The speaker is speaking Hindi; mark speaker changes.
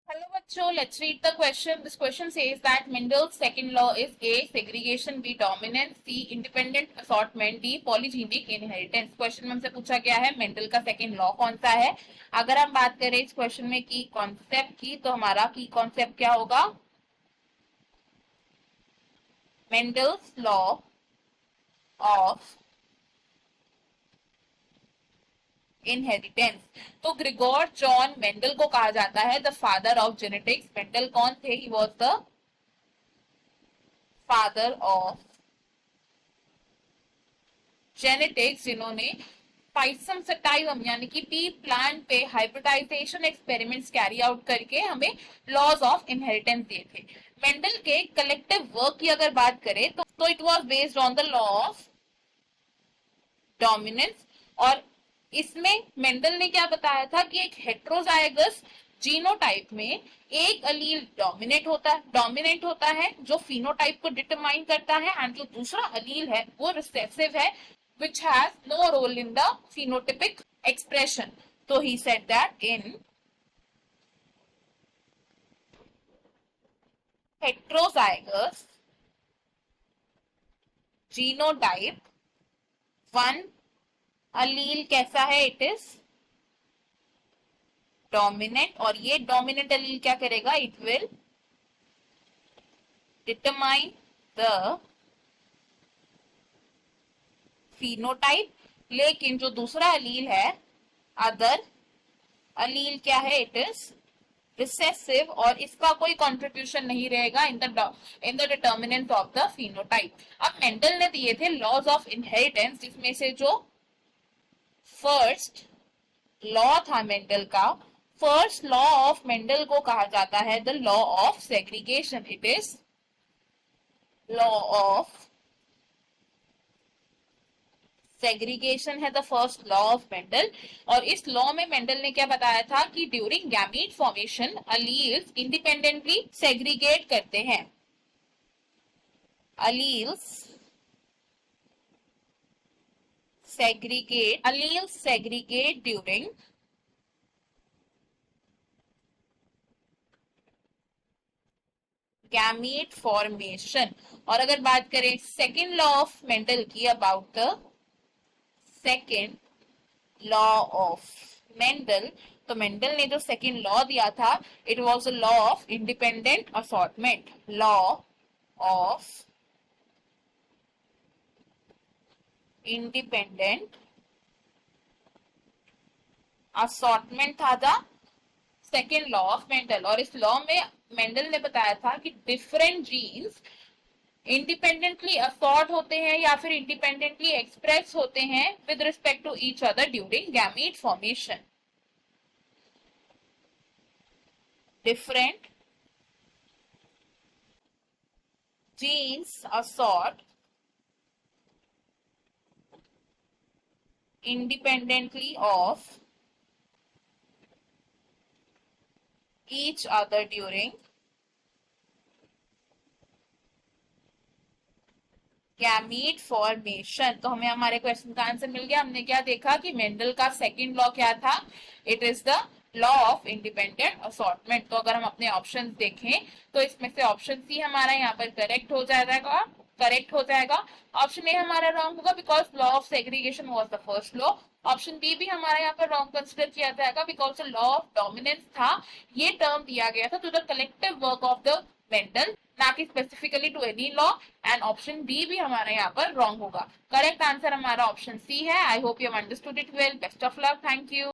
Speaker 1: Hello, bachcho. Let's read the question. This question says that Mendel's second law is A. Segregation, B. Dominance, C. Independent assortment, D. Polygenic inheritance. Question में हमसे पूछा गया है मेंडल का सेकंड लॉ कौन सा है। अगर हम बात करें इस क्वेश्चन में की कॉन्सेप्ट की, तो हमारा की कॉन्सेप्ट क्या होगा? Mendel's law of inheritance. तो ग्रिगोर जॉन मेंडल को कहा जाता है the father of genetics. Mendel कौन थे? He was the father of genetics, जिन्होंने पाइसम सटाइवम यानी कि पी प्लांट पे हाइब्रिडाइजेशन एक्सपेरिमेंट्स कैरी आउट करके हमें लॉज ऑफ इनहेरिटेंस दिए थे। मेंडल के कलेक्टिव वर्क की अगर बात करें तो it was based on the law of dominance. और इसमें मेंडल ने क्या बताया था कि एक हेट्रोजाइगस जीनोटाइप में एक अलील डोमिनेंट होता है जो फिनोटाइप को डिटरमाइन करता है, एंड जो दूसरा अलील है वो रिसेसिव है which has no role in the phenotypic expression. So he said that in heterozygous genotype one allele कैसा है? It is dominant, और ये dominant allele क्या करेगा? It will determine the phenotype. लेकिन जो दूसरा अलील है अदर अलील क्या है? इट इज रिसेसिव, और इसका कोई कंट्रीब्यूशन नहीं रहेगा in the determinant of the phenotype. अब मेंडल ने दिए थे लॉज ऑफ इनहेरिटेंस, जिसमें से जो फर्स्ट लॉ था मेंडल का, फर्स्ट लॉ ऑफ मेंडल को कहा जाता है the law of segregation. It is law of segregation है the first law of Mendel. और इस लॉ में मेंडल ने क्या बताया था कि during gamete formation alleles independently segregate करते हैं। Alleles segregate during gamete formation. और अगर बात करें सेकेंड लॉ ऑफ मेंडल की, about the second law of Mendel, तो मेंडल ने जो सेकेंड लॉ दिया था it was a law of independent assortment. Law of independent assortment था the second law of Mendel. और इस लॉ में मेंडल ने बताया था कि डिफरेंट जीन्स इंडिपेंडेंटली असॉर्ट होते हैं या फिर इंडिपेंडेंटली एक्सप्रेस होते हैं with respect to each other during gamete formation. Different genes assort independently of each other during gamete formation. तो हमें हमारे क्वेश्चन का आंसर मिल गया। हमने क्या देखा कि मेंडल का सेकंड लॉ क्या था? It is the law of independent assortment. तो अगर हम अपने ऑप्शंस देखें तो इसमें से ऑप्शन सी हमारा यहाँ पर करेक्ट हो जाएगा। ऑप्शन ए हमारा रॉन्ग होगा because law of segregation was the first law. Option B भी हमारा यहाँ पर रॉन्ग कंसिडर किया जाएगा बिकॉज लॉ ऑफ डोमिनेंस था, ये टर्म दिया गया था to the collective work of the Mendel, ना कि specifically to any law. And option B भी हमारा यहाँ पर रॉन्ग होगा। करेक्ट आंसर हमारा ऑप्शन सी है। I hope you have understood it well. Best of luck. Thank you.